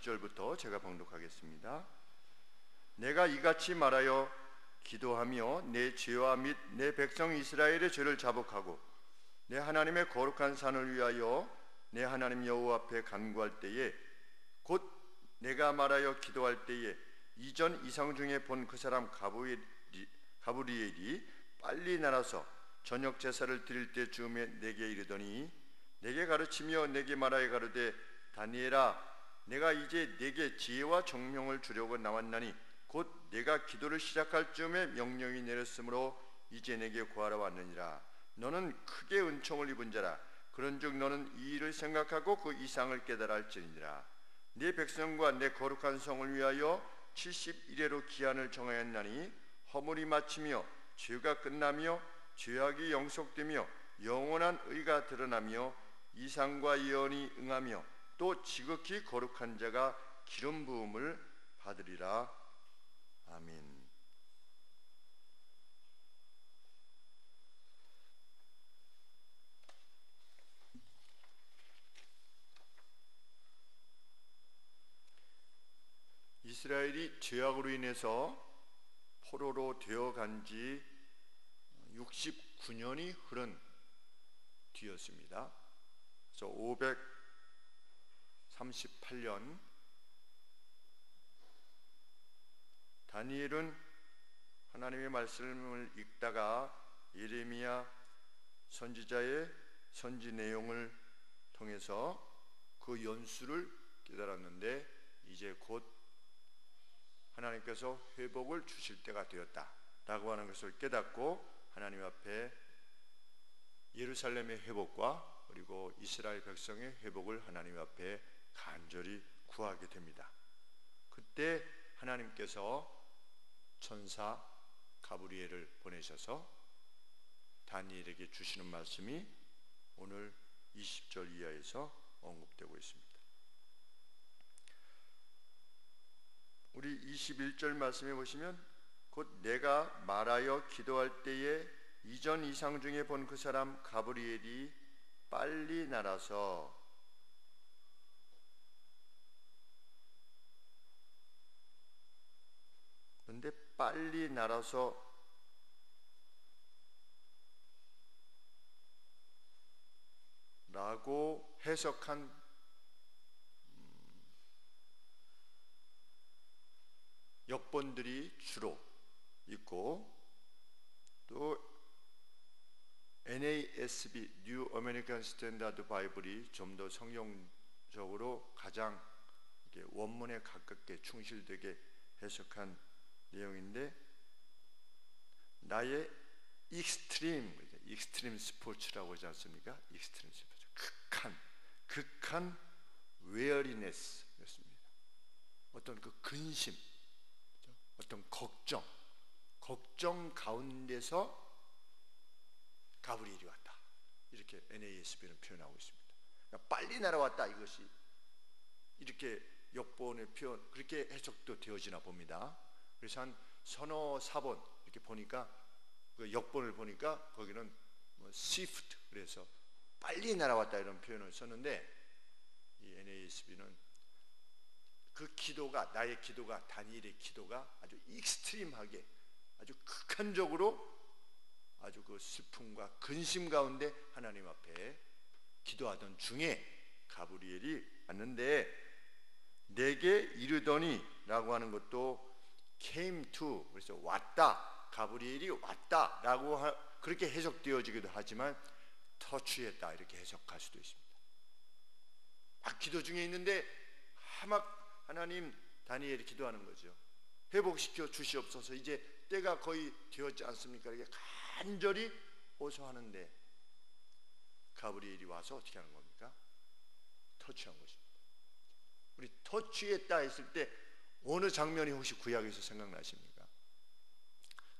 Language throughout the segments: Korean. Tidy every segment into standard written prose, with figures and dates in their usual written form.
1절부터 제가 봉독하겠습니다. 내가 이같이 말하여 기도하며 내 죄와 및 내 백성 이스라엘의 죄를 자복하고 내 하나님의 거룩한 산을 위하여 내 하나님 여호와 앞에 간구할 때에 곧 내가 말하여 기도할 때에 이전 이상 중에 본 그 사람 가브리엘이 빨리 날아서 저녁 제사를 드릴 때쯤에 내게 이르더니 내게 가르치며 내게 말하여 가로되 다니엘아 내가 이제 내게 지혜와 정명을 주려고 나왔나니 곧 내가 기도를 시작할 즈음에 명령이 내렸으므로 이제 내게 구하러 왔느니라. 너는 크게 은총을 입은 자라. 그런즉 너는 이 일을 생각하고 그 이상을 깨달아 할지니라. 네 백성과 내 거룩한 성을 위하여 70일에로 기한을 정하였나니 허물이 마치며 죄가 끝나며 죄악이 영속되며 영원한 의가 드러나며 이상과 예언이 응하며 또 지극히 거룩한 자가 기름 부음을 받으리라. 아멘. 이스라엘이 죄악으로 인해서 포로로 되어간 지 69년이 흐른 뒤였습니다. 그래서 538년 다니엘은 하나님의 말씀을 읽다가 예레미야 선지자의 선지 내용을 통해서 그 연수를 깨달았는데 이제 곧 하나님께서 회복을 주실 때가 되었다라고 하는 것을 깨닫고 하나님 앞에 예루살렘의 회복과 그리고 이스라엘 백성의 회복을 하나님 앞에 간절히 구하게 됩니다. 그때 하나님께서 천사 가브리엘을 보내셔서 다니엘에게 주시는 말씀이 오늘 20절 이하에서 언급되고 있습니다. 우리 21절 말씀에 보시면 곧 내가 말하여 기도할 때에 이전 이상 중에 본 그 사람 가브리엘이 빨리 날아서 그런데 빨리 날아서 라고 해석한 역본들이 주로 있고 또 NASB New American Standard Bible이 좀 더 성경적으로 가장 원문에 가깝게 충실되게 해석한 내용인데 나의 익스트림 스포츠라고 하지 않습니까? 익스트림 스포츠 극한 웨어리네스였습니다. 어떤 그 근심, 어떤 걱정 가운데서 가브리엘이 왔다. 이렇게 NASB는 표현하고 있습니다. 그러니까 빨리 날아왔다 이것이 이렇게 역본의 표현 그렇게 해석도 되어지나 봅니다. 그래서 한 서너 사본 이렇게 보니까 그 역본을 보니까 거기는 뭐 swift 그래서 빨리 날아왔다 이런 표현을 썼는데 이 NASB는 그 기도가 나의 기도가 다니엘의 기도가 아주 익스트림하게 아주 극한적으로 아주 그 슬픔과 근심 가운데 하나님 앞에 기도하던 중에 가브리엘이 왔는데 내게 이르더니 라고 하는 것도 came to 그래서 왔다 가브리엘이 왔다 라고 그렇게 해석되어지기도 하지만 터치했다 이렇게 해석할 수도 있습니다. 막 기도 중에 있는데 막 하나님 다니엘이 기도하는 거죠. 회복시켜 주시옵소서 이제 때가 거의 되었지 않습니까? 이렇게 간절히 호소하는데 가브리엘이 와서 어떻게 하는 겁니까? 터치한 것입니다. 우리 터치했다 했을 때 어느 장면이 혹시 구약에서 생각나십니까?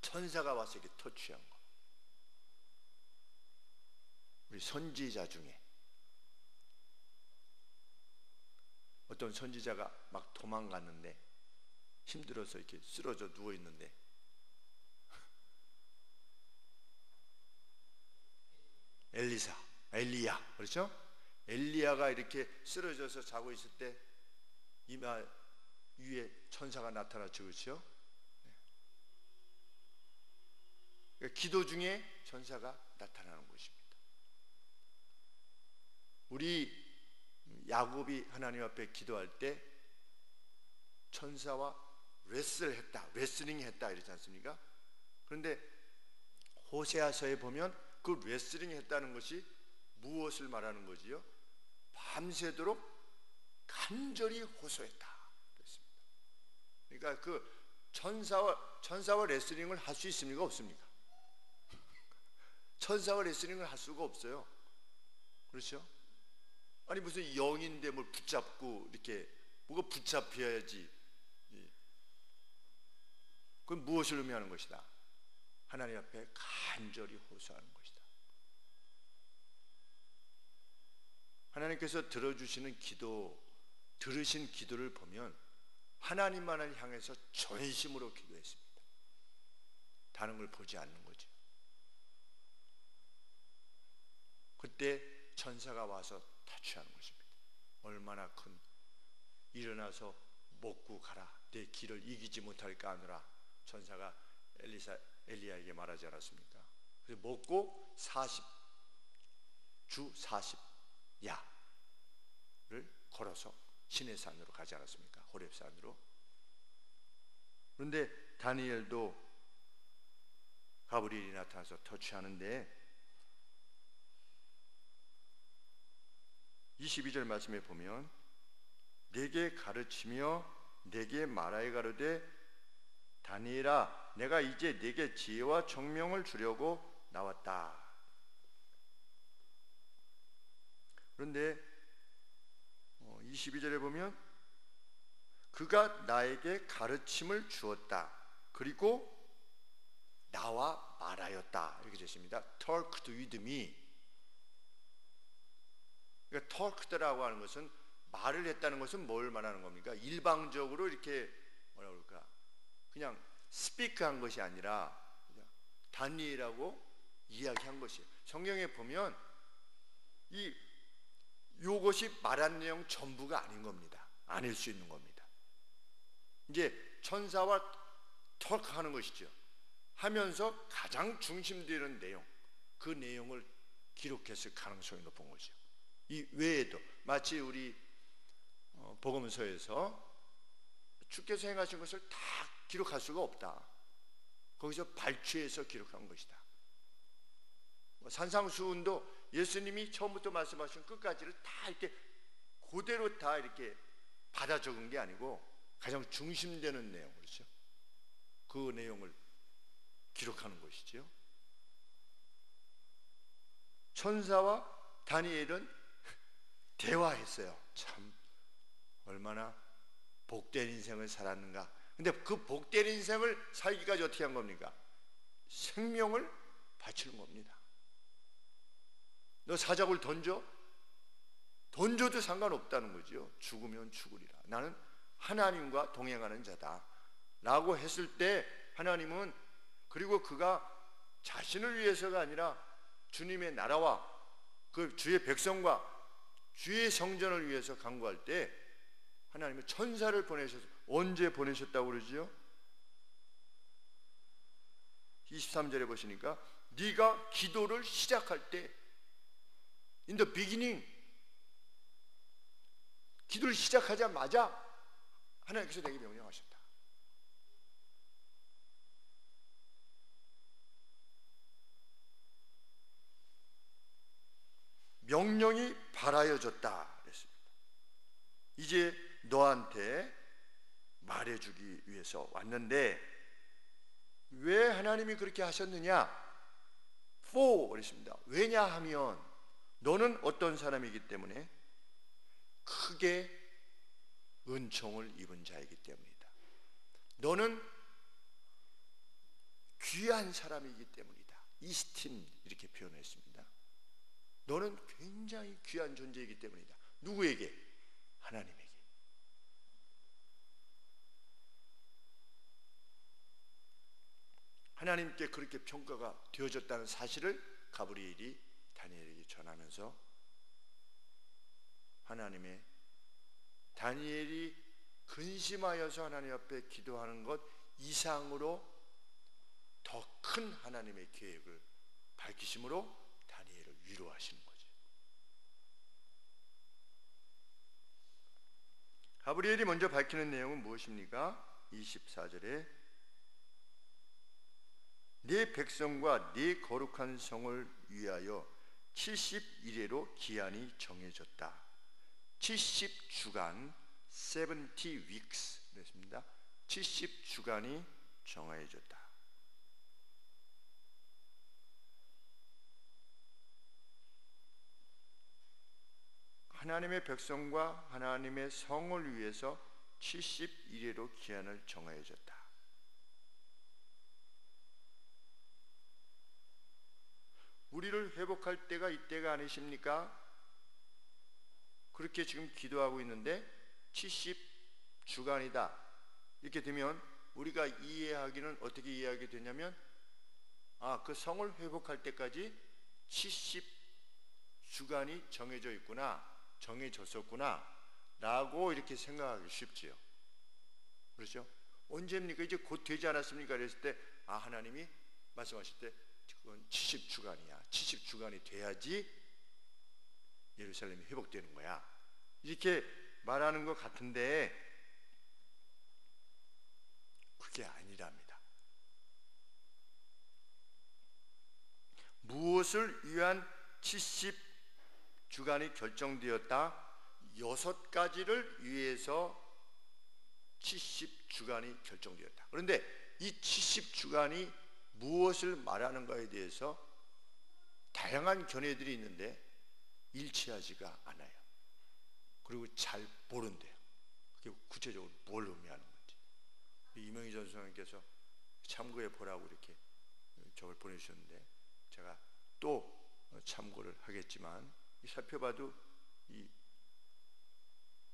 천사가 와서 이렇게 터치한 거. 우리 선지자 중에 어떤 선지자가 막 도망갔는데 힘들어서 이렇게 쓰러져 누워 있는데 엘리야 그렇죠? 엘리야가 이렇게 쓰러져서 자고 있을 때 이마 위에 천사가 나타났죠, 그렇죠? 기도 중에 천사가 나타나는 것입니다. 우리 야곱이 하나님 앞에 기도할 때 천사와 레슬링 했다 이러지 않습니까? 그런데 호세아서에 보면 그 레슬링 했다는 것이 무엇을 말하는 거지요? 밤새도록 간절히 호소했다 그랬습니다. 그러니까 그 천사와 레슬링을 할 수 있습니까? 없습니까? 천사와 레슬링을 할 수가 없어요. 그렇죠? 아니 무슨 영인데 뭘 붙잡고 이렇게 뭐가 붙잡혀야지. 그건 무엇을 의미하는 것이다? 하나님 앞에 간절히 호소하는 것이다. 하나님께서 들어주시는 기도, 들으신 기도를 보면 하나님만을 향해서 전심으로 기도했습니다. 다른 걸 보지 않는 거죠. 그때 천사가 와서 타취하는 것입니다. 얼마나 큰, 일어나서 먹고 가라, 내 길을 이기지 못할까 하느라 천사가 엘리야에게 말하지 않았습니까? 그래서 먹고 40주 40야를 걸어서 신의 산으로 가지 않았습니까? 호렙산으로. 그런데 다니엘도 가브리엘이 나타나서 터치하는데 22절 말씀에 보면 내게 가르치며 내게 말하여 가로되 다니엘아 내가 이제 네게 지혜와 총명을 주려고 나왔다. 그런데 22절에 보면 그가 나에게 가르침을 주었다. 그리고 나와 말하였다. 이렇게 되어 있습니다. Talked with me. 그러니까 talked라고 하는 것은 말을 했다는 것은 뭘 말하는 겁니까? 일방적으로 이렇게 뭐라 그럴까? 그냥 스피크한 것이 아니라 다니엘하고 이야기한 것이에요. 성경에 보면 요것이 말한 내용 전부가 아닌 겁니다. 아닐 수 있는 겁니다. 이제 천사와 털크하는 것이죠. 하면서 가장 중심되는 내용, 그 내용을 기록했을 가능성이 높은 거죠. 이 외에도 마치 우리 복음서에서 주께서 행하신 것을 다 기록할 수가 없다. 거기서 발췌해서 기록한 것이다. 산상수훈도 예수님이 처음부터 말씀하신 끝까지를 다 이렇게 그대로 다 이렇게 받아 적은 게 아니고 가장 중심되는 내용, 그렇죠? 그 내용을 기록하는 것이죠. 천사와 다니엘은 대화했어요. 참 얼마나 복된 인생을 살았는가. 근데 그 복된 인생을 살기까지 어떻게 한 겁니까? 생명을 바치는 겁니다. 너 사자굴 던져도 상관없다는 거죠. 죽으면 죽으리라. 나는 하나님과 동행하는 자다 라고 했을 때 하나님은, 그리고 그가 자신을 위해서가 아니라 주님의 나라와 그 주의 백성과 주의 성전을 위해서 간구할 때 하나님은 천사를 보내셔서, 언제 보내셨다고 그러지요? 23절에 보시니까 네가 기도를 시작할 때, in the beginning, 기도를 시작하자마자 하나님께서 내게 명령하셨다. 명령이 발하여졌다 그랬습니다. 이제 너한테 말해주기 위해서 왔는데 왜 하나님이 그렇게 하셨느냐? for 그랬습니다. 왜냐하면 너는 어떤 사람이기 때문에? 크게 은총을 입은 자이기 때문이다. 너는 귀한 사람이기 때문이다. 이스틴 이렇게 표현했습니다. 너는 굉장히 귀한 존재이기 때문이다. 누구에게? 하나님에게. 하나님께 그렇게 평가가 되어졌다는 사실을 가브리엘이 다니엘에게 전하면서 하나님의, 다니엘이 방심하여서 하나님 앞에 기도하는 것 이상으로 더 큰 하나님의 계획을 밝히심으로 다니엘을 위로하시는 거죠. 가브리엘이 먼저 밝히는 내용은 무엇입니까? 24절에 네 백성과 네 거룩한 성을 위하여 70일에로 기한이 정해졌다. 70주간 70 weeks 그랬습니다. 70주간이 정해졌다. 하나님의 백성과 하나님의 성을 위해서 70일에로 기한을 정해졌다. 우리를 회복할 때가 이때가 아니십니까? 그렇게 지금 기도하고 있는데 70주간이다 이렇게 되면 우리가 이해하기는 어떻게 이해하게 되냐면 그 성을 회복할 때까지 70주간이 정해져 있구나, 정해졌었구나 라고 이렇게 생각하기 쉽지요. 그렇죠? 언제입니까? 이제 곧 되지 않았습니까? 그랬을 때 하나님이 말씀하실 때 그건 70주간이야. 70주간이 돼야지 예루살렘이 회복되는 거야. 이렇게 말하는 것 같은데 그게 아니랍니다. 무엇을 위한 70주간이 결정되었다? 6가지를 위해서 70주간이 결정되었다. 그런데 이 70주간이 무엇을 말하는가에 대해서 다양한 견해들이 있는데 일치하지가 않아요. 그리고 잘 모른대요. 그게 구체적으로 뭘 의미하는 건지. 이명희 전 선생님께서 참고해 보라고 이렇게 저걸 보내주셨는데 제가 또 참고를 하겠지만 살펴봐도 이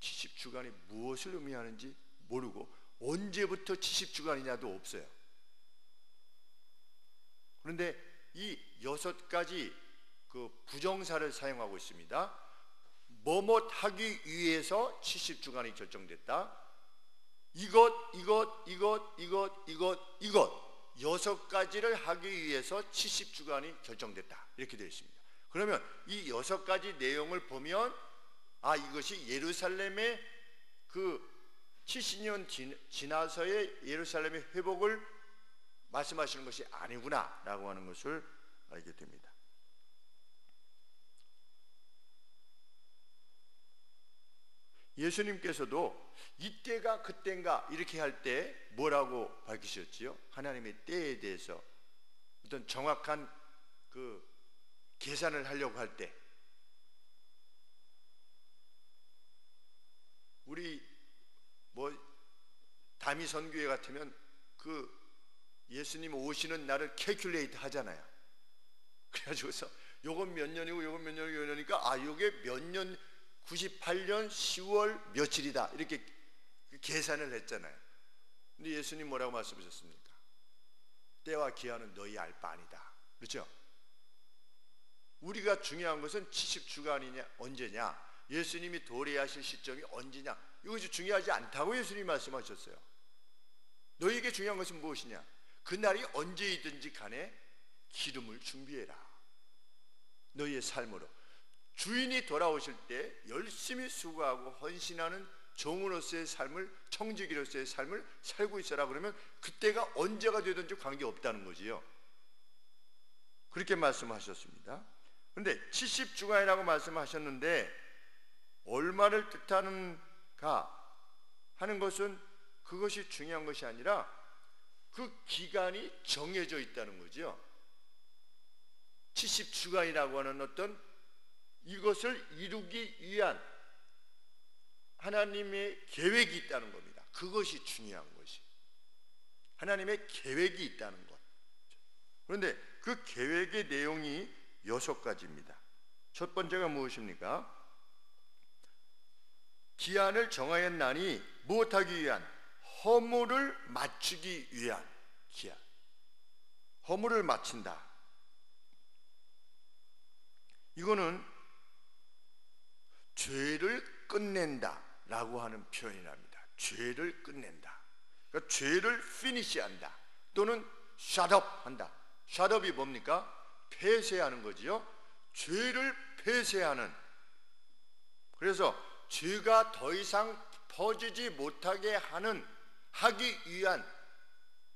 70주간이 무엇을 의미하는지 모르고 언제부터 70주간이냐도 없어요. 그런데 이 6가지 그 부정사를 사용하고 있습니다. 뭐뭇 하기 위해서 70주간이 결정됐다. 이것 6가지를 하기 위해서 70주간이 결정됐다. 이렇게 되어 있습니다. 그러면 이 6가지 내용을 보면 이것이 예루살렘의 그 70년 지나서의 예루살렘의 회복을 말씀하시는 것이 아니구나 라고 하는 것을 알게 됩니다. 예수님께서도 이때가 그때인가 이렇게 할 때 뭐라고 밝히셨지요? 하나님의 때에 대해서 어떤 정확한 그 계산을 하려고 할 때 우리 다미선교회 같으면 그 예수님 오시는 날을 캘큘레이트 하잖아요. 그래가지고서 요건 몇 년이고 요건 몇 년이고 이러니까 요게 몇 년 98년 10월 며칠이다 이렇게 계산을 했잖아요. 근데 예수님 뭐라고 말씀하셨습니까? 때와 기한은 너희 알 바 아니다. 그렇죠? 우리가 중요한 것은 70주간이냐 언제냐, 예수님이 도래하실 시점이 언제냐, 이것이 중요하지 않다고 예수님이 말씀하셨어요. 너희에게 중요한 것은 무엇이냐? 그날이 언제이든지 간에 기름을 준비해라. 너희의 삶으로 주인이 돌아오실 때 열심히 수고하고 헌신하는 종으로서의 삶을, 청지기로서의 삶을 살고 있어라. 그러면 그때가 언제가 되든지 관계없다는 거지요. 그렇게 말씀하셨습니다. 그런데 70주간이라고 말씀하셨는데 얼마를 뜻하는가 하는 것은 그것이 중요한 것이 아니라 그 기간이 정해져 있다는 거죠. 70주간이라고 하는 어떤 이것을 이루기 위한 하나님의 계획이 있다는 겁니다. 그것이 중요한 것이 하나님의 계획이 있다는 것. 그런데 그 계획의 내용이 6가지입니다. 첫 번째가 무엇입니까? 기한을 정하였나니 무엇하기 위한? 허물을 맞추기 위한 기한. 허물을 맞춘다. 이거는 죄를 끝낸다 라고 하는 표현이랍니다. 죄를 끝낸다. 그러니까 죄를 피니시한다. 또는 샷업한다. 샷업이 뭡니까? 폐쇄하는 거지요. 죄를 폐쇄하는. 그래서 죄가 더 이상 퍼지지 못하게 하기 위한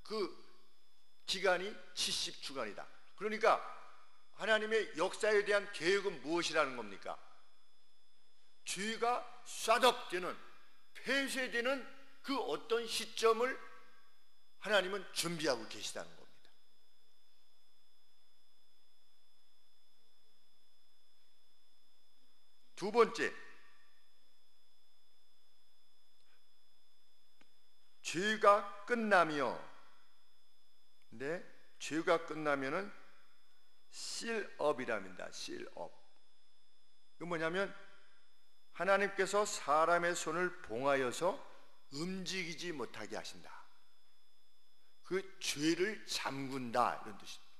그 기간이 70주간이다. 그러니까 하나님의 역사에 대한 계획은 무엇이라는 겁니까? 죄가 샷업되는, 폐쇄되는 그 어떤 시점을 하나님은 준비하고 계시다는 겁니다. 두 번째, 죄가 끝나며, 죄가 끝나면은 실업이랍니다. 실업. 이건 뭐냐면 하나님께서 사람의 손을 봉하여서 움직이지 못하게 하신다. 그 죄를 잠근다, 이런 뜻입니다.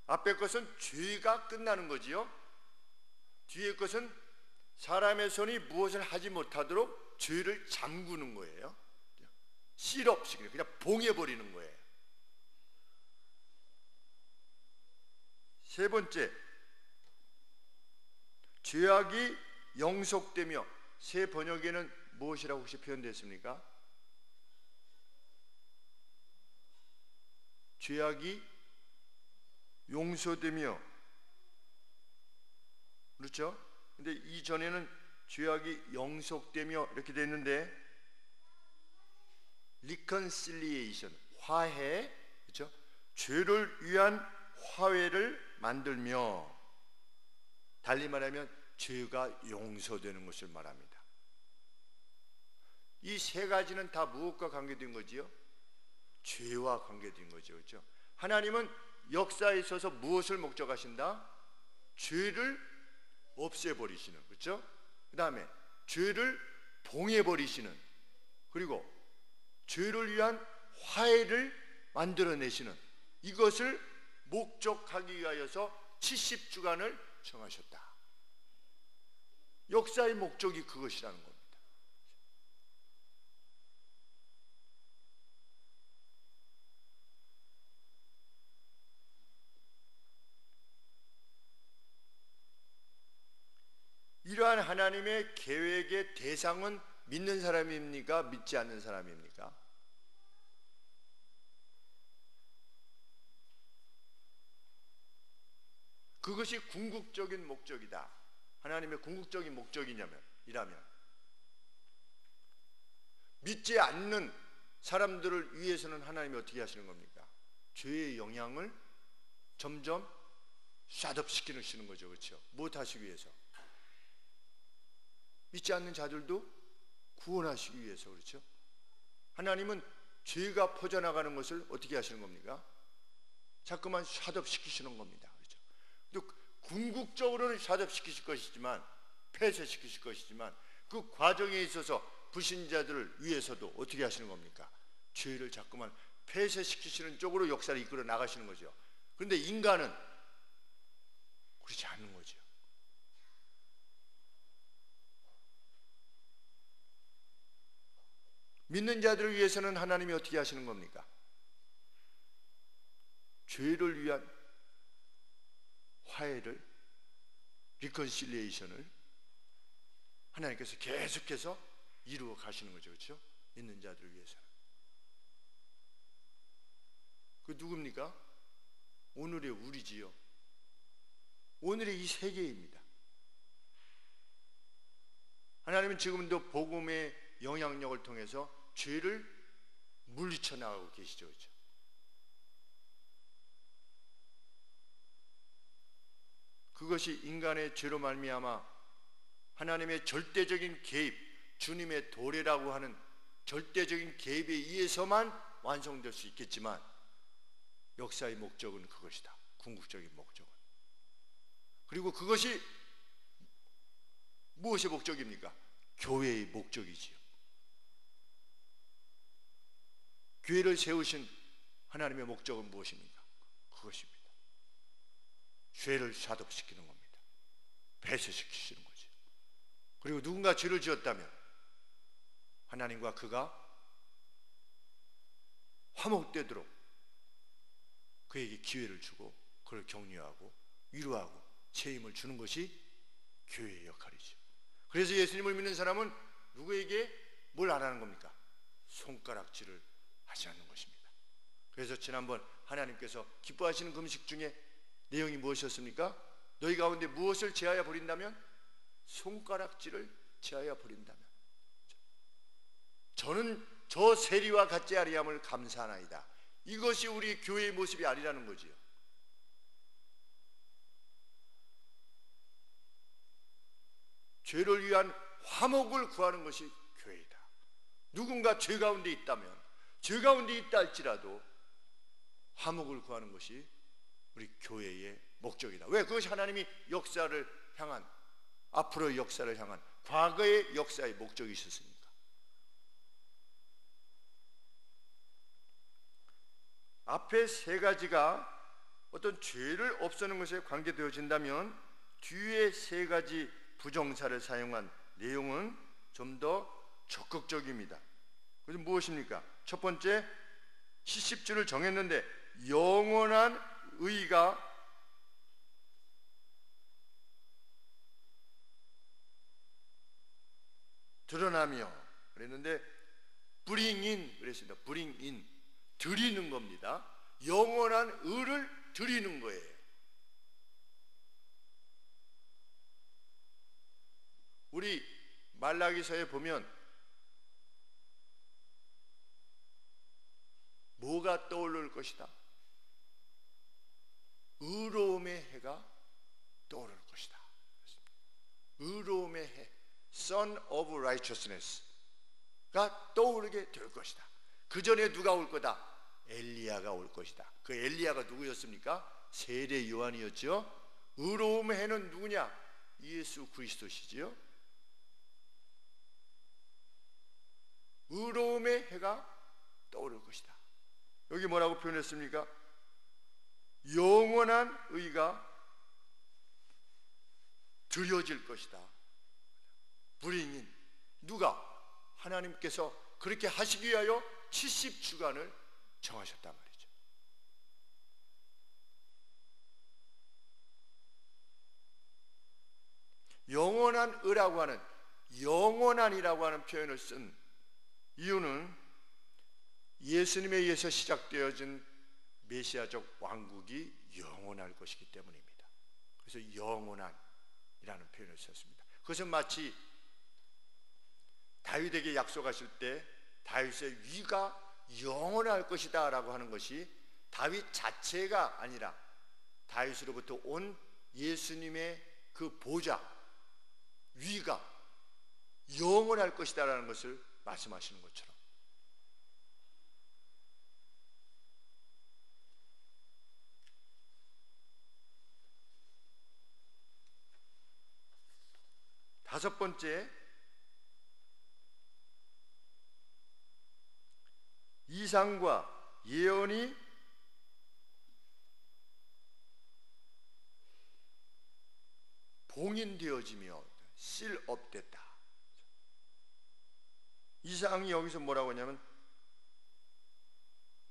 앞에 것은 죄가 끝나는 거지요. 뒤에 것은 사람의 손이 무엇을 하지 못하도록 죄를 잠그는 거예요. 실업시키는, 그냥 봉해버리는 거예요. 세 번째, 죄악이 영속되며, 새 번역에는 무엇이라고 혹시 표현되었습니까? 죄악이 용서되며, 그렇죠? 근데 이전에는 죄악이 영속되며 이렇게 되어 있는데, reconciliation, 화해, 그렇죠? 죄를 위한 화해를 만들며, 달리 말하면 죄가 용서되는 것을 말합니다. 이 세 가지는 다 무엇과 관계된 거지요? 죄와 관계된 거죠. 그렇죠? 하나님은 역사에 있어서 무엇을 목적하신다? 죄를 없애버리시는, 그렇죠? 그 다음에 죄를 봉해버리시는, 그리고 죄를 위한 화해를 만들어내시는, 이것을 목적하기 위하여서 70주간을 정하셨다. 역사의 목적이 그것이라는 겁니다. 이러한 하나님의 계획의 대상은 믿는 사람입니까? 믿지 않는 사람입니까? 그것이 궁극적인 목적이다. 하나님의 궁극적인 목적이라면 믿지 않는 사람들을 위해서는 하나님이 어떻게 하시는 겁니까? 죄의 영향을 점점 샷업시키시는 거죠. 그렇죠? 무엇 하시기 위해서? 믿지 않는 자들도 구원하시기 위해서. 그렇죠? 하나님은 죄가 퍼져나가는 것을 어떻게 하시는 겁니까? 자꾸만 샷업시키시는 겁니다. 그렇죠? 또 궁극적으로는 샷업시키실 것이지만, 폐쇄시키실 것이지만, 그 과정에 있어서 불신자들을 위해서도 어떻게 하시는 겁니까? 죄를 자꾸만 폐쇄시키시는 쪽으로 역사를 이끌어 나가시는 거죠. 그런데 인간은 그렇지 않는 거죠. 믿는 자들을 위해서는 하나님이 어떻게 하시는 겁니까? 죄를 위한 화해를, 리컨실리에이션을 하나님께서 계속해서 이루어 가시는 거죠. 그렇죠? 믿는 자들을 위해서는. 그 누굽니까? 오늘의 우리지요. 오늘의 이 세계입니다. 하나님은 지금도 복음의 영향력을 통해서 죄를 물리쳐 나가고 계시죠. 그렇죠? 그것이 인간의 죄로 말미암아 하나님의 절대적인 개입, 주님의 도래라고 하는 절대적인 개입에 의해서만 완성될 수 있겠지만, 역사의 목적은 그것이다. 궁극적인 목적은. 그리고 그것이 무엇의 목적입니까? 교회의 목적이지요. 교회를 세우신 하나님의 목적은 무엇입니까? 그것입니다. 죄를 샷업시키는 겁니다. 폐쇄시키시는 거죠. 그리고 누군가 죄를 지었다면 하나님과 그가 화목되도록 그에게 기회를 주고 그를 격려하고 위로하고 새 힘을 주는 것이 교회의 역할이죠. 그래서 예수님을 믿는 사람은 누구에게 뭘 안 하는 겁니까? 손가락질을 하지 않는 것입니다. 그래서 지난번 하나님께서 기뻐하시는 금식 중에 내용이 무엇이었습니까? 너희 가운데 무엇을 제하여 버린다면? 손가락질을 제하여 버린다면 저는 저 세리와 같지 아니함을 감사하나이다. 이것이 우리 교회의 모습이 아니라는 거지요. 죄를 위한 화목을 구하는 것이 교회이다. 누군가 죄 가운데 있다면, 죄 가운데 있다 할지라도 화목을 구하는 것이 우리 교회의 목적이다. 왜? 그것이 하나님이 역사를 향한, 앞으로의 역사를 향한 과거의 역사의 목적이 있었으니까. 앞에 세 가지가 어떤 죄를 없애는 것에 관계되어진다면 뒤에 세 가지 부정사를 사용한 내용은 좀 더 적극적입니다. 그래서 무엇입니까? 첫 번째, 70주를 정했는데 영원한 의가 드러나며 그랬는데 bring in 그랬습니다. bring in, 드리는 겁니다. 영원한 의를 드리는 거예요. 우리 말라기서에 보면 뭐가 떠오를 것이다? 의로움의 해가 떠오를 것이다. 의로움의 해, Son of Righteousness가 떠오르게 될 것이다. 그 전에 누가 올 거다? 엘리야가 올 것이다. 그 엘리야가 누구였습니까? 세례 요한이었죠. 의로움의 해는 누구냐? 예수 그리스도시지요. 의로움의 해가 떠오를 것이다. 여기 뭐라고 표현했습니까? 영원한 의가 드려질 것이다. 불잉인, 누가? 하나님께서 그렇게 하시기 위하여 70주간을 정하셨단 말이죠. 영원한 의라고 하는, 영원한이라고 하는 표현을 쓴 이유는 예수님에 의해서 시작되어진 메시아적 왕국이 영원할 것이기 때문입니다. 그래서 영원한이라는 표현을 썼습니다. 그것은 마치 다윗에게 약속하실 때 다윗의 위가 영원할 것이다 라고 하는 것이 다윗 자체가 아니라 다윗으로부터 온 예수님의 그 보좌, 위가 영원할 것이다 라는 것을 말씀하시는 것처럼, 다섯 번째, 이상과 예언이 봉인되어지며 실업됐다. 이상이 여기서 뭐라고 하냐면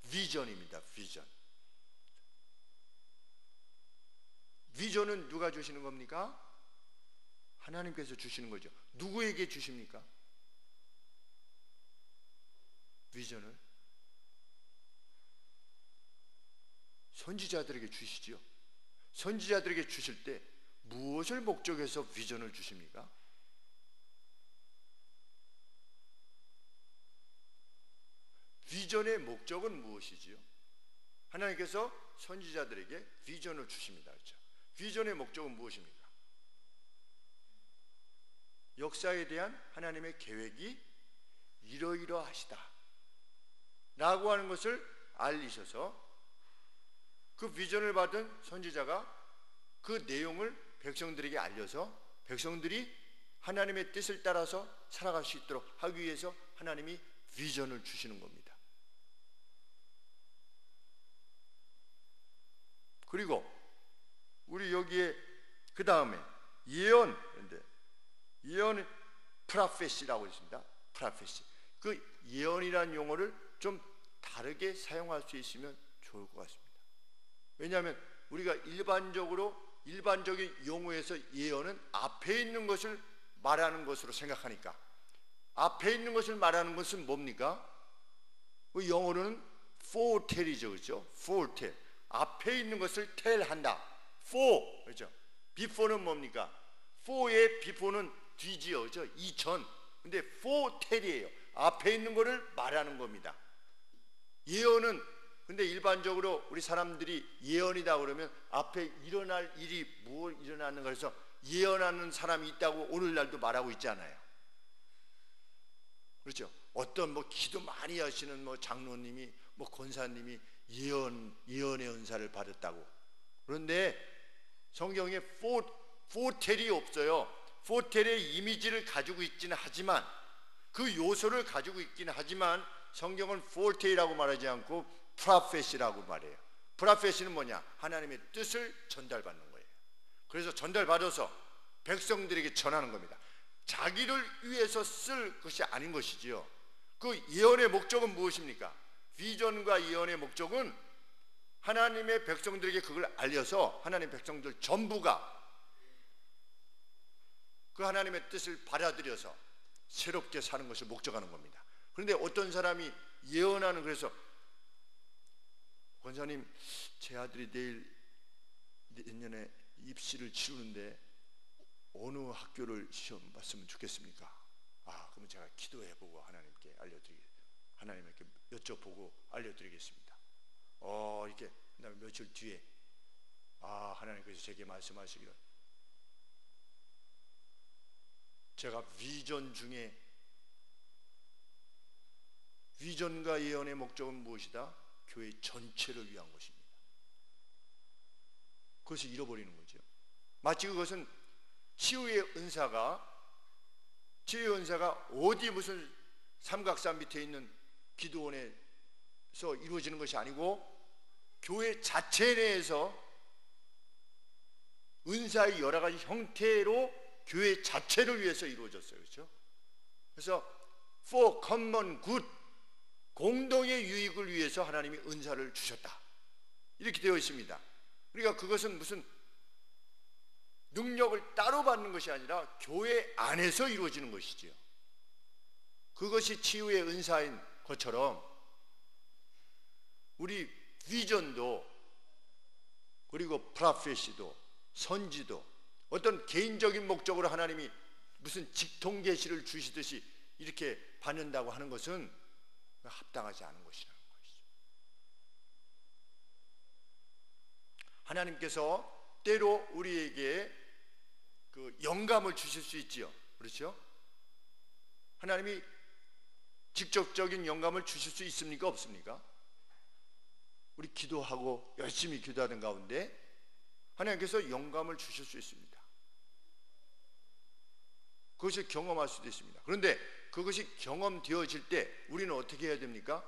비전입니다. 비전. 비전은 누가 주시는 겁니까? 하나님께서 주시는 거죠. 누구에게 주십니까? 비전을 선지자들에게 주시지요. 선지자들에게 주실 때 무엇을 목적해서 비전을 주십니까? 비전의 목적은 무엇이지요? 하나님께서 선지자들에게 비전을 주십니다. 그렇죠? 비전의 목적은 무엇입니까? 역사에 대한 하나님의 계획이 이러이러하시다 라고 하는 것을 알리셔서 그 비전을 받은 선지자가 그 내용을 백성들에게 알려서 백성들이 하나님의 뜻을 따라서 살아갈 수 있도록 하기 위해서 하나님이 비전을 주시는 겁니다. 그리고 우리 여기에 그 다음에 예언, 예언 프라페시라고 있습니다. 프라페시. 그 예언이라는 용어를 좀 다르게 사용할 수 있으면 좋을 것 같습니다. 왜냐하면 우리가 일반적인 용어에서 예언은 앞에 있는 것을 말하는 것으로 생각하니까, 앞에 있는 것을 말하는 것은 뭡니까? 그 영어로는 foretell이죠, 그렇죠? foretell. 앞에 있는 것을 tell한다. for, 그렇죠? before는 뭡니까? for의 before는 뒤지요, 그렇죠? 이전. 근데 foretell이에요. 앞에 있는 것을 말하는 겁니다. 예언은 근데 일반적으로 우리 사람들이 예언이다 그러면 앞에 일어날 일이 뭘 일어나는 거라서 예언하는 사람이 있다고 오늘날도 말하고 있잖아요. 그렇죠? 어떤 뭐 기도 많이 하시는 뭐 장로님이 뭐 권사님이 예언의 은사를 받았다고. 그런데 성경에 포텔이 없어요. 포텔의 이미지를 가지고 있지는 하지만, 그 요소를 가지고 있기는 하지만 성경은 포텔이라고 말하지 않고 프라페시라고 말해요. 프라페시는 뭐냐? 하나님의 뜻을 전달받는 거예요. 그래서 전달받아서 백성들에게 전하는 겁니다. 자기를 위해서 쓸 것이 아닌 것이지요. 그 예언의 목적은 무엇입니까? 비전과 예언의 목적은 하나님의 백성들에게 그걸 알려서 하나님의 백성들 전부가 그 하나님의 뜻을 받아들여서 새롭게 사는 것을 목적하는 겁니다. 그런데 어떤 사람이 예언하는, 그래서 권사님, 제 아들이 내년에 입시를 치르는데 어느 학교를 시험 봤으면 좋겠습니까? 그러면 제가 기도해보고 하나님께 여쭤보고 알려드리겠습니다. 이렇게 그다음에 며칠 뒤에 하나님께서 제게 말씀하시기를, 제가 비전 중에 비전과 예언의 목적은 무엇이다? 교회 전체를 위한 것입니다. 그것을 잃어버리는 거죠. 마치 그것은 치유의 은사가 어디 무슨 삼각산 밑에 있는 기도원에서 이루어지는 것이 아니고 교회 자체 내에서 은사의 여러 가지 형태로 교회 자체를 위해서 이루어졌어요. 그렇죠? 그래서 for common good, 공동의 유익을 위해서 하나님이 은사를 주셨다, 이렇게 되어 있습니다. 그러니까 그것은 무슨 능력을 따로 받는 것이 아니라 교회 안에서 이루어지는 것이지요. 그것이 치유의 은사인 것처럼 우리 비전도 그리고 프라페시도 선지도 어떤 개인적인 목적으로 하나님이 무슨 직통 계시를 주시듯이 이렇게 받는다고 하는 것은 합당하지 않은 것이라는 것이죠. 하나님께서 때로 우리에게 그 영감을 주실 수 있지요. 그렇죠? 하나님이 직접적인 영감을 주실 수 있습니까? 없습니까? 우리 기도하고 열심히 기도하는 가운데 하나님께서 영감을 주실 수 있습니다. 그것을 경험할 수도 있습니다. 그런데 그것이 경험되어질 때 우리는 어떻게 해야 됩니까?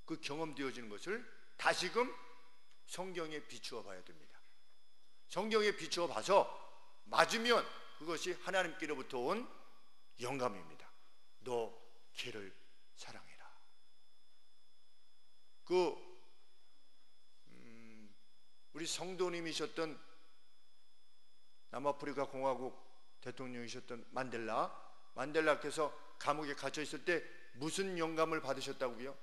그 경험되어지는 것을 다시금 성경에 비추어 봐야 됩니다. 성경에 비추어 봐서 맞으면 그것이 하나님께로부터 온 영감입니다. 너 걔를 사랑해라. 우리 성도님이셨던 남아프리카 공화국 대통령이셨던 만델라께서 감옥에 갇혀 있을 때 무슨 영감을 받으셨다고요?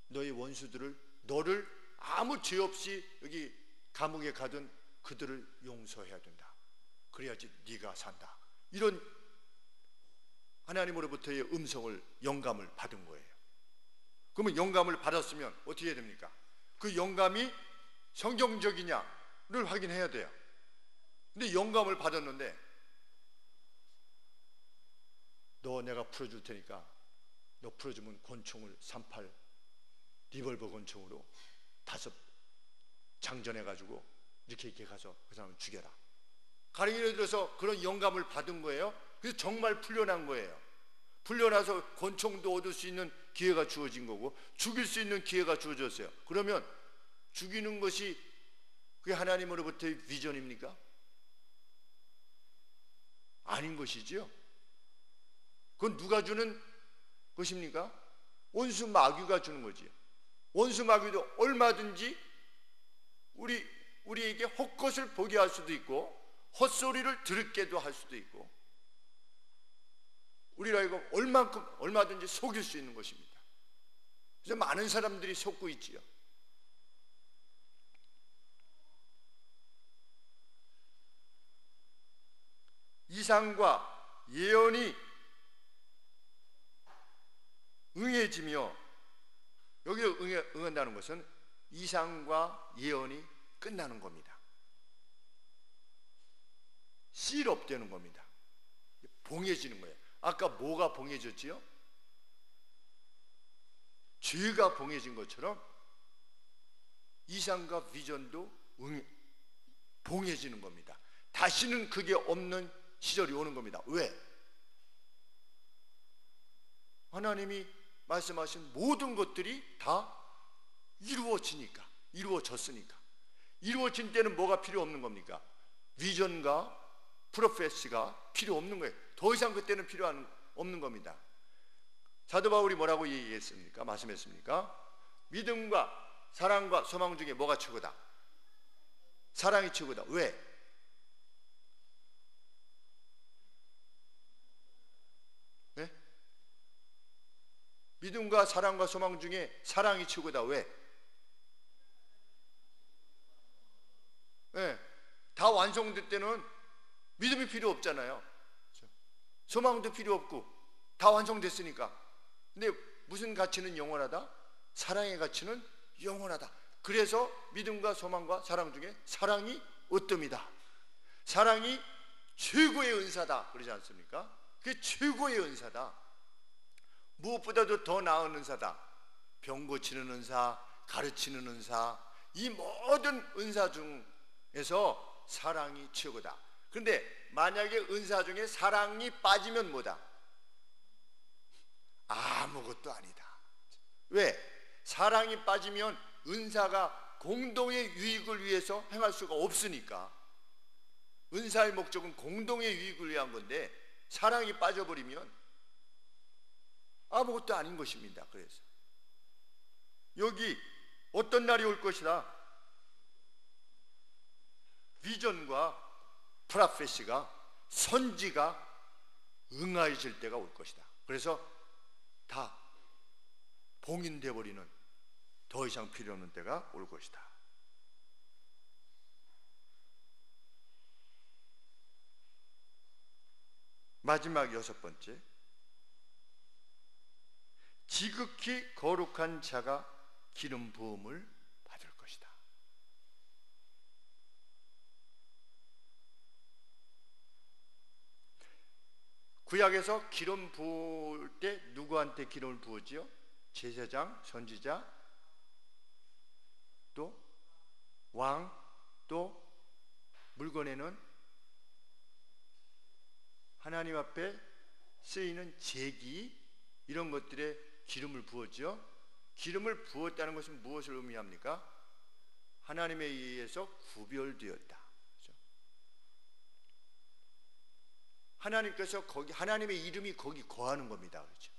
너희 원수들을, 너를 아무 죄 없이 여기 감옥에 가둔 그들을 용서해야 된다. 그래야지 네가 산다. 이런 하나님으로부터의 영감을 받은 거예요. 그러면 영감을 받았으면 어떻게 해야 됩니까? 그 영감이 성경적이냐를 확인해야 돼요. 근데 영감을 받았는데 너 내가 풀어줄 테니까 너 풀어주면 권총을 38 리볼버 권총으로 5 장전해가지고 이렇게 가서 그 사람을 죽여라. 가령 예를 들어서 그런 영감을 받은 거예요. 그래서 정말 풀려난 거예요. 풀려나서 권총도 얻을 수 있는 기회가 주어진 거고 죽일 수 있는 기회가 주어졌어요. 그러면 죽이는 것이 그게 하나님으로부터의 비전입니까? 아닌 것이지요. 그건 누가 주는 것입니까? 원수 마귀가 주는 거지요. 원수 마귀도 얼마든지 우리에게 헛것을 보게 할 수도 있고 헛소리를 들을게도 할 수도 있고 우리가 이거 얼마든지 속일 수 있는 것입니다. 그래서 많은 사람들이 속고 있지요. 이상과 예언이 응해지며, 여기 응한다는 것은 이상과 예언이 끝나는 겁니다. 실업되는 겁니다. 봉해지는 거예요. 아까 뭐가 봉해졌지요? 죄가 봉해진 것처럼 이상과 비전도 봉해지는 겁니다. 다시는 그게 없는 시절이 오는 겁니다. 왜? 하나님이 말씀하신 모든 것들이 다 이루어졌으니까. 이루어진 때는 뭐가 필요 없는 겁니까? 비전과 프로페시가 필요 없는 거예요. 더 이상 그때는 필요 없는 겁니다. 사도 바울이 뭐라고 얘기했습니까? 말씀했습니까? 믿음과 사랑과 소망 중에 뭐가 최고다? 사랑이 최고다. 왜? 네? 믿음과 사랑과 소망 중에 사랑이 최고다. 왜? 네. 다 완성될 때는 믿음이 필요 없잖아요. 소망도 필요 없고 다 완성됐으니까. 근데 무슨 가치는 영원하다? 사랑의 가치는 영원하다. 그래서 믿음과 소망과 사랑 중에 사랑이 으뜸이다. 사랑이 최고의 은사다. 그러지 않습니까? 그게 최고의 은사다. 무엇보다도 더 나은 은사다. 병 고치는 은사, 가르치는 은사, 이 모든 은사 중에서 사랑이 최고다. 그런데 만약에 은사 중에 사랑이 빠지면 뭐다? 아무것도 아니다. 왜? 사랑이 빠지면 은사가 공동의 유익을 위해서 행할 수가 없으니까. 은사의 목적은 공동의 유익을 위한 건데 사랑이 빠져버리면 아무것도 아닌 것입니다. 그래서 여기 어떤 날이 올 것이다. 비전과 프로페시가, 선지가 응하여질 때가 올 것이다. 그래서 다 봉인돼 버리는, 더 이상 필요 없는 때가 올 것이다. 마지막 여섯 번째, 지극히 거룩한 자가 기름 부음을 받을 것이다. 구약에서 기름 부을 때 누구한테 기름을 부었지요? 제사장, 선지자, 또 왕, 또 물건에는 하나님 앞에 쓰이는 제기, 이런 것들에 기름을 부었죠. 기름을 부었다는 것은 무엇을 의미합니까? 하나님에 의해서 구별되었다. 그렇죠? 하나님께서 거기, 하나님의 이름이 거기 거하는 겁니다. 그렇죠?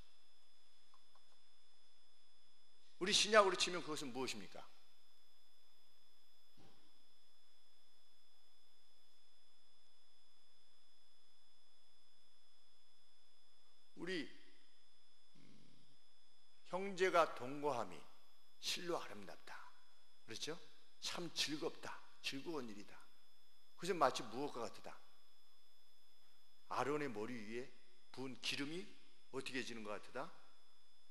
우리 신약으로 치면 그것은 무엇입니까? 우리 형제가 동거함이 실로 아름답다. 그렇죠? 참 즐겁다. 즐거운 일이다. 그래서 마치 무엇과 같다. 아론의 머리 위에 부은 기름이 어떻게 해지는 것 같다?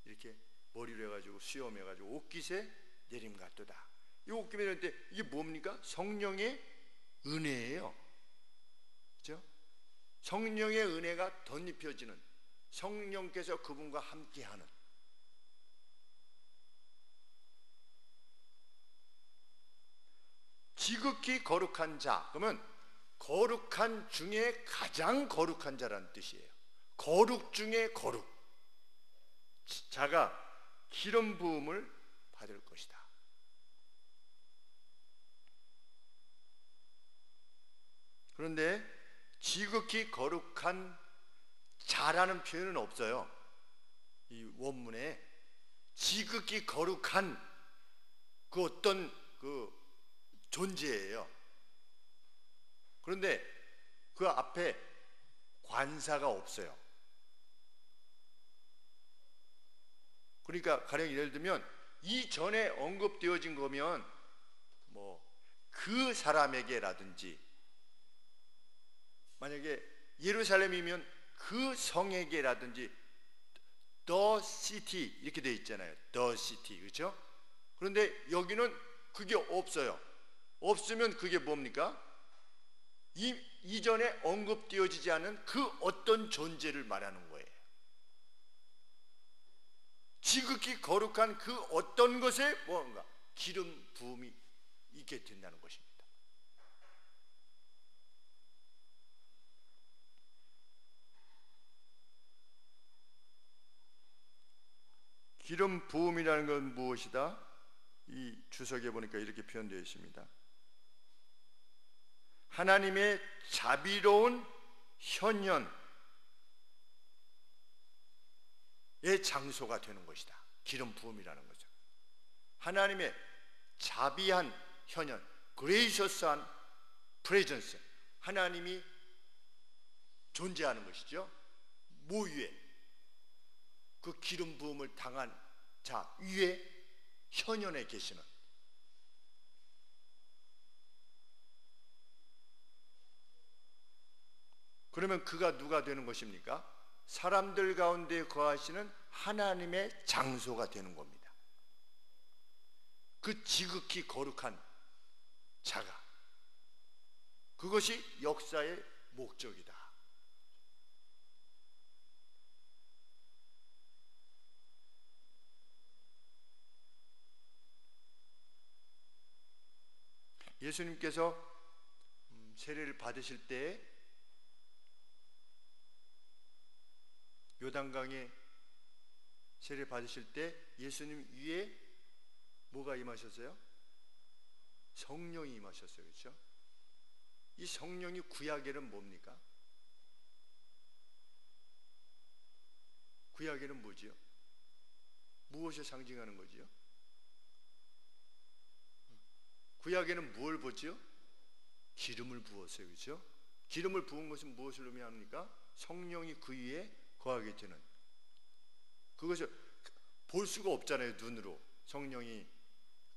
이렇게 머리로 해가지고 수염해가지고 옷깃에 내림 같도다. 이 옷깃에 내릴 때 이게 뭡니까? 성령의 은혜예요. 그렇죠? 성령의 은혜가 덧입혀지는, 성령께서 그분과 함께하는, 지극히 거룩한 자, 그러면 거룩한 중에 가장 거룩한 자라는 뜻이에요. 거룩 중에 거룩 자가 기름 부음을 받을 것이다. 그런데 지극히 거룩한 자라는 표현은 없어요. 이 원문에 지극히 거룩한 그 어떤 그 존재예요. 그런데 그 앞에 관사가 없어요. 그러니까 가령 예를 들면 이전에 언급되어진 거면 뭐 그 사람에게라든지, 만약에 예루살렘이면 그 성에게라든지, the city 이렇게 되어 있잖아요. the city, 그렇죠? 그런데 여기는 그게 없어요. 없으면 그게 뭡니까? 이전에 언급되어지지 않은 그 어떤 존재를 말하는 거예요. 지극히 거룩한 그 어떤 것에 뭔가 기름 부음이 있게 된다는 것입니다. 기름 부음이라는 건 무엇이다? 이 주석에 보니까 이렇게 표현되어 있습니다. 하나님의 자비로운 현현의 장소가 되는 것이다. 기름 부음이라는 거죠. 하나님의 자비한 현현, gracious한 presence, 하나님이 존재하는 것이죠. 뭐 위에? 그 기름 부음을 당한 자 위에 현현에 계시는, 그러면 그가 누가 되는 것입니까? 사람들 가운데 거하시는 하나님의 장소가 되는 겁니다. 그 지극히 거룩한 자가, 그것이 역사의 목적이다. 예수님께서 세례를 받으실 때 요단강에 세례 받으실 때 예수님 위에 뭐가 임하셨어요? 성령이 임하셨어요. 그렇죠? 이 성령이 구약에는 뭡니까? 구약에는 뭐지요? 무엇을 상징하는 거지요? 구약에는 무엇을 보지요? 기름을 부었어요. 그렇죠? 기름을 부은 것은 무엇을 의미합니까? 성령이 그 위에 거하게 되는, 그것을 볼 수가 없잖아요. 눈으로 성령이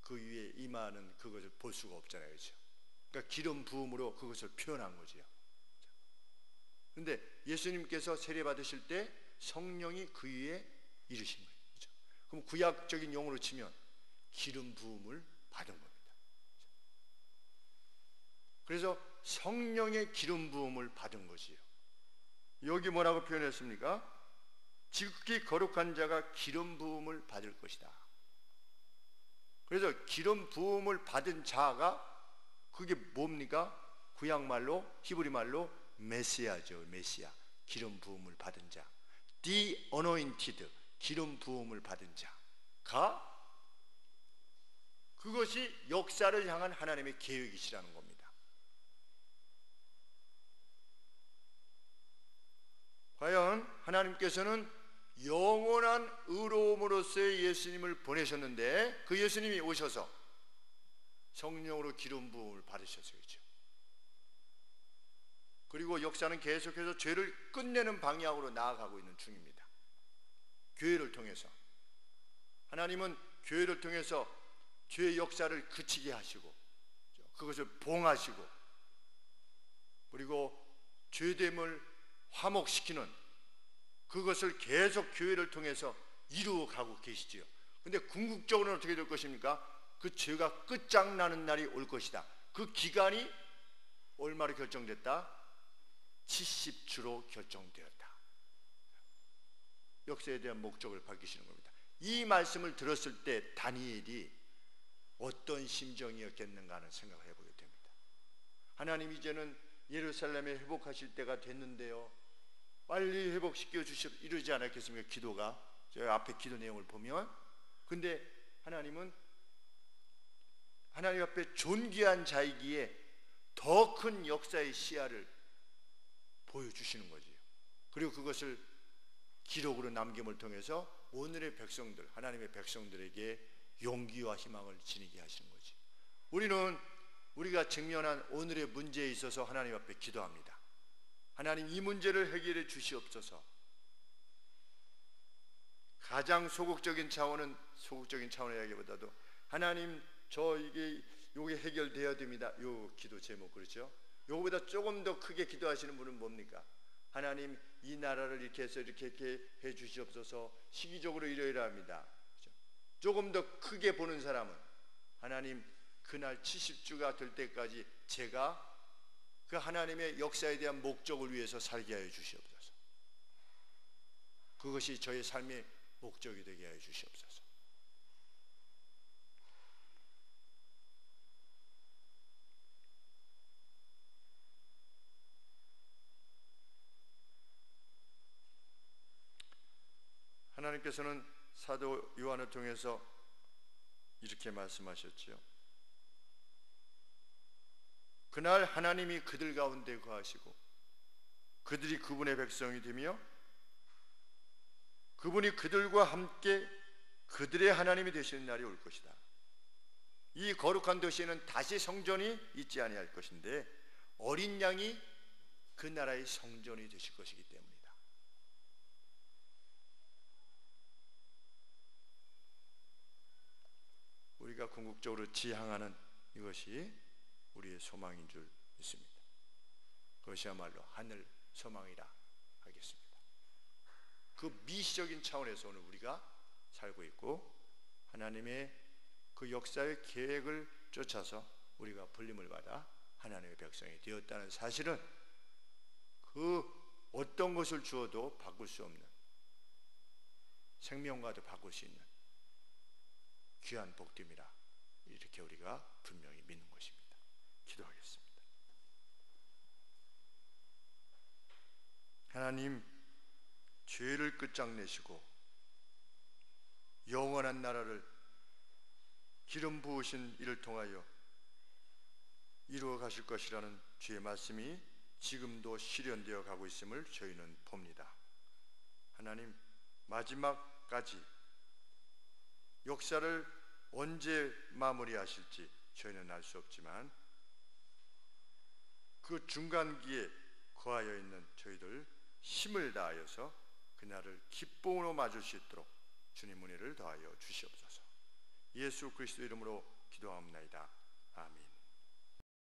그 위에 임하는 그것을 볼 수가 없잖아요. 그렇죠? 그러니까 기름 부음으로 그것을 표현한 거죠. 그런데 예수님께서 세례 받으실 때 성령이 그 위에 이르신 거예요. 그렇죠? 그럼 구약적인 용어로 치면 기름 부음을 받은 겁니다. 그래서 성령의 기름 부음을 받은 것이에요. 여기 뭐라고 표현했습니까? 지극히 거룩한 자가 기름 부음을 받을 것이다. 그래서 기름 부음을 받은 자가 그게 뭡니까? 구약말로, 히브리말로 메시아죠. 메시아, 기름 부음을 받은 자. The anointed, 기름 부음을 받은 자가, 그것이 역사를 향한 하나님의 계획이시라는 겁니다. 과연 하나님께서는 영원한 의로움으로서의 예수님을 보내셨는데 그 예수님이 오셔서 성령으로 기름 부음을 받으셨어요. 그렇죠? 그리고 역사는 계속해서 죄를 끝내는 방향으로 나아가고 있는 중입니다. 교회를 통해서 하나님은 교회를 통해서 죄의 역사를 그치게 하시고 그것을 봉하시고, 그리고 죄됨을 화목시키는 그것을 계속 교회를 통해서 이루어가고 계시지요. 근데 궁극적으로는 어떻게 될 것입니까? 그 죄가 끝장나는 날이 올 것이다. 그 기간이 얼마로 결정됐다? 70주로 결정되었다. 역사에 대한 목적을 밝히시는 겁니다. 이 말씀을 들었을 때 다니엘이 어떤 심정이었겠는가 하는 생각을 해보게 됩니다. 하나님, 이제는 예루살렘에 회복하실 때가 됐는데요, 빨리 회복시켜 주시오 이러지 않았겠습니까? 기도가, 저희 앞에 기도 내용을 보면. 근데 하나님은 하나님 앞에 존귀한 자이기에 더 큰 역사의 시야를 보여주시는 거지요. 그리고 그것을 기록으로 남김을 통해서 오늘의 백성들, 하나님의 백성들에게 용기와 희망을 지니게 하시는 거지. 우리는 우리가 직면한 오늘의 문제에 있어서 하나님 앞에 기도합니다. 하나님, 이 문제를 해결해 주시옵소서. 가장 소극적인 차원은, 소극적인 차원이라기보다도 하나님, 요게 해결되어야 됩니다. 요 기도 제목, 그렇죠? 요거보다 조금 더 크게 기도하시는 분은 뭡니까? 하나님, 이 나라를 이렇게 해서 이렇게 해 주시옵소서. 시기적으로 이러이러합니다. 그렇죠? 조금 더 크게 보는 사람은 하나님, 그날 70주가 될 때까지 제가 그 하나님의 역사에 대한 목적을 위해서 살게 하여 주시옵소서. 그것이 저의 삶의 목적이 되게 하여 주시옵소서. 하나님께서는 사도 요한을 통해서 이렇게 말씀하셨지요. 그날 하나님이 그들 가운데 거하시고 그들이 그분의 백성이 되며 그분이 그들과 함께 그들의 하나님이 되시는 날이 올 것이다. 이 거룩한 도시에는 다시 성전이 있지 아니할 것인데 어린 양이 그 나라의 성전이 되실 것이기 때문이다. 우리가 궁극적으로 지향하는 이것이 우리의 소망인 줄 믿습니다. 그것이야말로 하늘 소망이라 하겠습니다. 그 미시적인 차원에서 오늘 우리가 살고 있고 하나님의 그 역사의 계획을 쫓아서 우리가 불림을 받아 하나님의 백성이 되었다는 사실은 그 어떤 것을 주어도 바꿀 수 없는, 생명과도 바꿀 수 있는 귀한 복됨이라 이렇게 우리가 분명히 믿는 것입니다. 기도하겠습니다. 하나님, 죄를 끝장내시고 영원한 나라를 기름 부으신 이를 통하여 이루어 가실 것이라는 주의 말씀이 지금도 실현되어 가고 있음을 저희는 봅니다. 하나님, 마지막까지 역사를 언제 마무리하실지 저희는 알 수 없지만 그 중간기에 거하여 있는 저희들 힘을 다하여서 그날을 기쁨으로 맞을 수 있도록 주님 은혜를 더하여 주시옵소서. 예수 그리스도 이름으로 기도하옵나이다. 아멘.